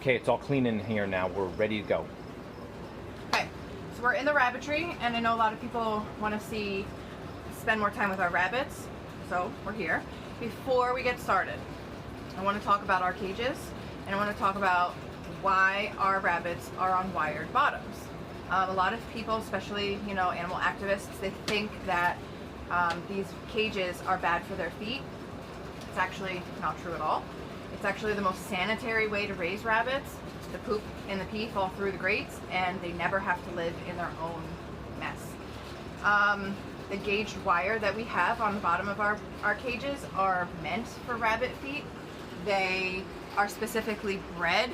Okay, it's all clean in here now. We're ready to go. Okay, so we're in the rabbitry, and I know a lot of people want to spend more time with our rabbits, so we're here. Before we get started, I want to talk about our cages, and I want to talk about why our rabbits are on wired bottoms. A lot of people, especially animal activists, they think that these cages are bad for their feet. It's actually not true at all. It's actually the most sanitary way to raise rabbits. The poop and the pee fall through the grates, and they never have to live in their own mess. The gauged wire that we have on the bottom of our cages are meant for rabbit feet. They are specifically bred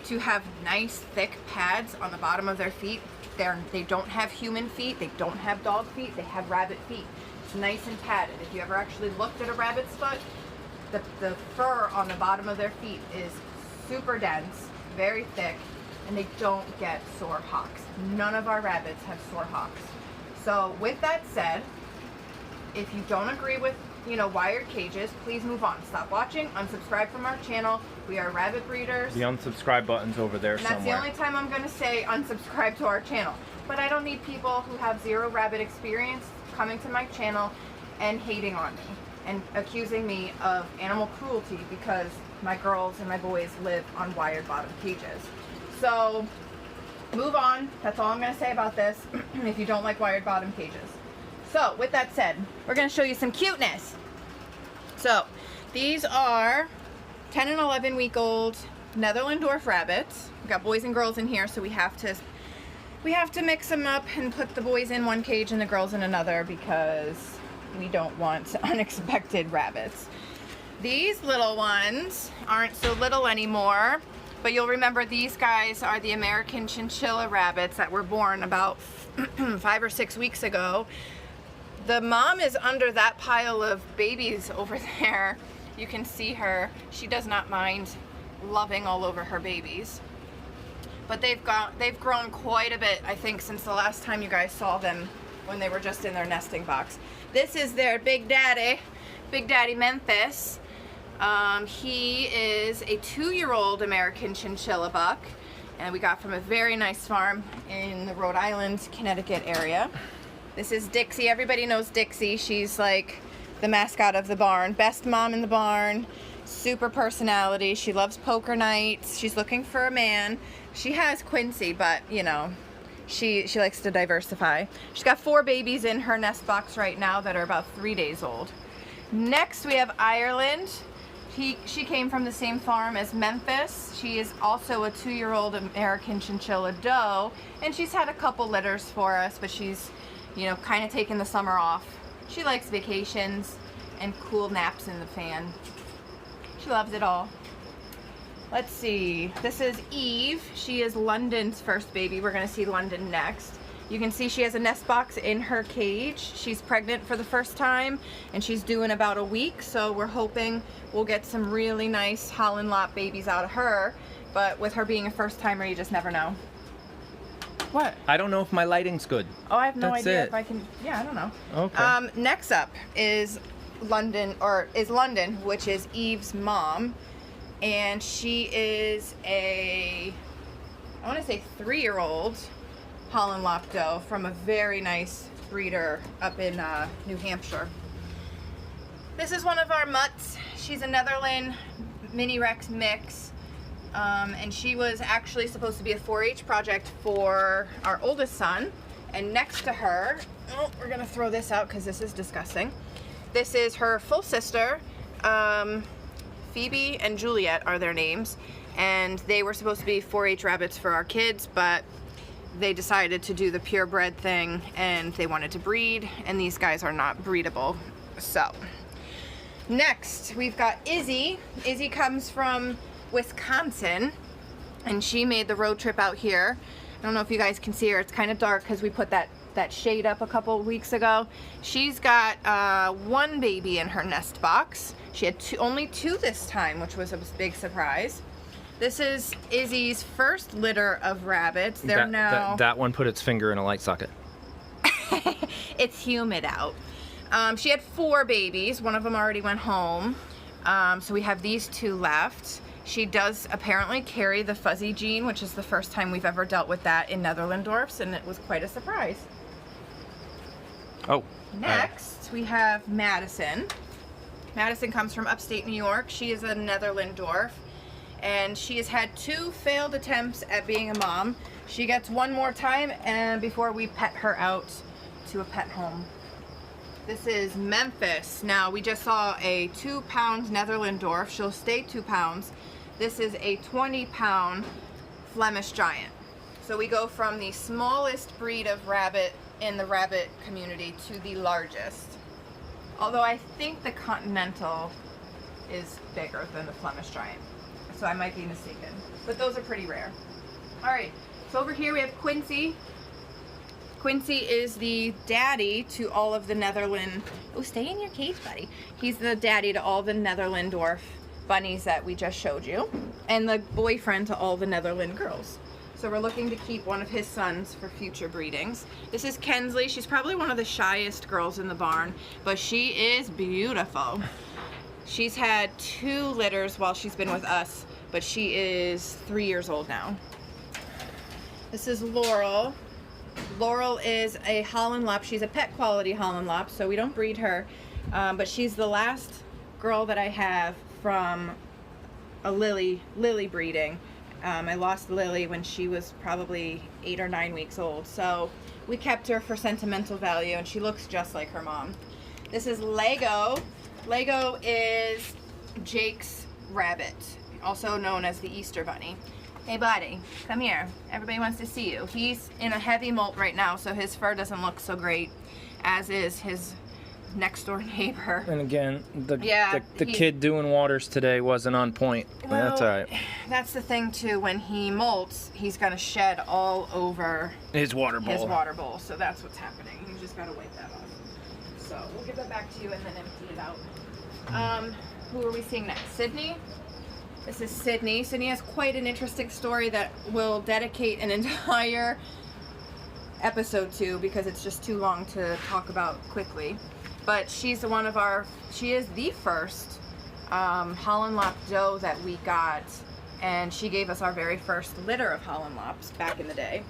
to have nice thick pads on the bottom of their feet. They don't have human feet, they don't have dog feet, they have rabbit feet. It's nice and padded. If you ever actually looked at a rabbit's foot, the fur on the bottom of their feet is super dense, very thick, and they don't get sore hocks. None of our rabbits have sore hocks. So with that said, if you don't agree with wired cages, please move on. Stop watching, unsubscribe from our channel. We are rabbit breeders. The unsubscribe button's over there somewhere. That's the only time I'm going to say unsubscribe to our channel. But I don't need people who have zero rabbit experience coming to my channel and hating on me and accusing me of animal cruelty because my girls and my boys live on wired bottom cages. So move on. That's all I'm going to say about this if you don't like wired bottom cages. So with that said, we're going to show you some cuteness. So these are 10 and 11 week old Netherland Dwarf rabbits. We've got boys and girls in here, so we have to mix them up and put the boys in one cage and the girls in another because we don't want unexpected rabbits. These little ones aren't so little anymore, but you'll remember these guys are the American chinchilla rabbits that were born about 5 or 6 weeks ago. The mom is under that pile of babies over there. You can see her. She does not mind loving all over her babies. But they've grown quite a bit, I think, since the last time you guys saw them when they were just in their nesting box. This is their Big Daddy Memphis. He is a 2-year-old American chinchilla buck, and we got from a very nice farm in the Rhode Island, Connecticut area. This is Dixie. Everybody knows Dixie. She's like the mascot of the barn. Best mom in the barn. Super personality. She loves poker nights. She's looking for a man. She has Quincy, but she likes to diversify. She's got 4 babies in her nest box right now that are about 3 days old. Next we have Ireland. She came from the same farm as Memphis. She is also a 2-year-old American chinchilla doe, and she's had a couple litters for us, but she's kind of taking the summer off. She likes vacations and cool naps in the fan. She loves it all. Let's see. This is Eve. She is London's first baby. We're going to see London next. You can see she has a nest box in her cage. She's pregnant for the first time, and she's due in about a week, so we're hoping we'll get some really nice Holland lot babies out of her. But with her being a first timer, you just never know. What? I don't know if my lighting's good. Oh, I have no idea it. if I can. Yeah, I don't know. Okay. Next up is London, which is Eve's mom, and she is I want to say 3-year-old Holland Lop doe from a very nice breeder up in New Hampshire. This is one of our mutts. She's a Netherland Mini Rex mix. And she was actually supposed to be a 4-H project for our oldest son. And next to her, we're gonna throw this out because this is disgusting. This is her full sister. Phoebe and Juliet are their names. And they were supposed to be 4-H rabbits for our kids, but they decided to do the purebred thing and they wanted to breed, and these guys are not breedable. So, next we've got Izzy. Izzy comes from Wisconsin, and she made the road trip out here. I don't know if you guys can see her. It's kind of dark because we put that shade up a couple weeks ago. She's got 1 baby in her nest box. She had only 2 this time, which was a big surprise. This is Izzy's first litter of rabbits. That one put its finger in a light socket. It's humid out. She had 4 babies. One of them already went home. So we have these 2 left. She does apparently carry the fuzzy gene, which is the first time we've ever dealt with that in Netherland Dwarfs, and it was quite a surprise. Oh. Next, we have Madison. Madison comes from upstate New York. She is a Netherland Dwarf, and she has had 2 failed attempts at being a mom. She gets one more time and before we pet her out to a pet home. This is Memphis. Now, we just saw a 2-pound Netherland Dwarf. She'll stay 2 pounds. This is a 20-pound Flemish Giant. So we go from the smallest breed of rabbit in the rabbit community to the largest. Although I think the Continental is bigger than the Flemish Giant. So I might be mistaken. But those are pretty rare. Alright, so over here we have Quincy. Quincy is the daddy to all of the Netherland... Oh, stay in your cage, buddy. He's the daddy to all the Netherland Dwarf bunnies that we just showed you. And the boyfriend to all the Netherland girls. So we're looking to keep one of his sons for future breedings. This is Kensley. She's probably one of the shyest girls in the barn, but she is beautiful. She's had 2 litters while she's been with us, but she is 3 years old now. This is Laurel. Laurel is a Holland Lop. She's a pet quality Holland Lop, so we don't breed her, but she's the last girl that I have from a Lily breeding. I lost Lily when she was probably 8 or 9 weeks old, so we kept her for sentimental value, and she looks just like her mom. This is Lego. Lego is Jake's rabbit, also known as the Easter Bunny. Hey buddy, come here. Everybody wants to see you. He's in a heavy molt right now, so his fur doesn't look so great, as is his next door neighbor. And again, the kid doing waters today wasn't on point. Well, that's all right. That's the thing too. When he molts, he's gonna shed all over his water bowl. So that's what's happening. You just gotta wipe that off. So we'll give that back to you and then empty it out. Who are we seeing next? Sydney. This is Sydney. Sydney has quite an interesting story that we'll dedicate an entire episode to because it's just too long to talk about quickly. But she's she is the first Holland Lop doe that we got, and she gave us our very first litter of Holland Lops back in the day.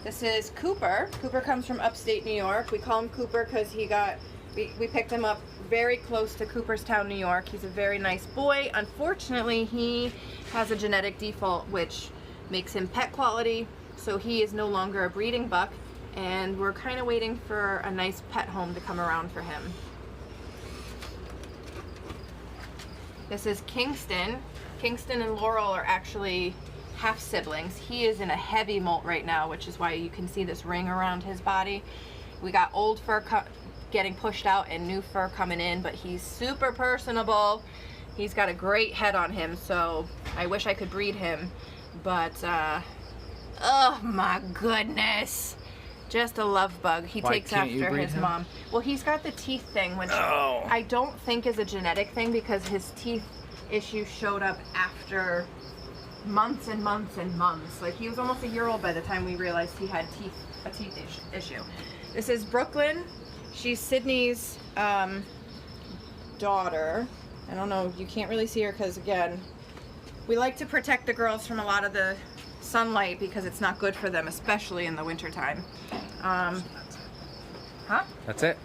This is Cooper. Cooper comes from upstate New York. We call him Cooper because we picked him up very close to Cooperstown, New York. He's a very nice boy. Unfortunately, he has a genetic default which makes him pet quality, so he is no longer a breeding buck. And we're kind of waiting for a nice pet home to come around for him. This is Kingston. Kingston and Laurel are actually half siblings. He is in a heavy molt right now, which is why you can see this ring around his body. We got old fur getting pushed out and new fur coming in, but he's super personable. He's got a great head on him, so I wish I could breed him, but oh my goodness. Just a love bug. He takes after his mom. Well, he's got the teeth thing, which I don't think is a genetic thing because his teeth issue showed up after months and months and months. Like, he was almost a year old by the time we realized he had a teeth issue. This is Brooklyn. She's Sydney's daughter. I don't know, you can't really see her because, again, we like to protect the girls from a lot of the sunlight because it's not good for them, especially in the wintertime. That's it.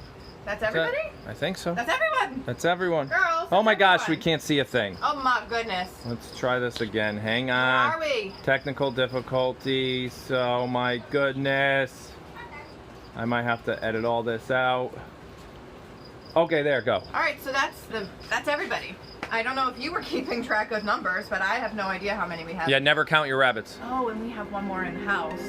That's everybody? I think so. That's everyone. That's everyone. Girls. Oh my gosh, everyone. we can't see a thing. Oh my goodness. Let's try this again. Hang on. Where are we? Technical difficulties. Oh my goodness. I might have to edit all this out. Okay, there, go. All right, so that's everybody. I don't know if you were keeping track of numbers, but I have no idea how many we have. Yeah, never count your rabbits. Oh, and we have one more in the house.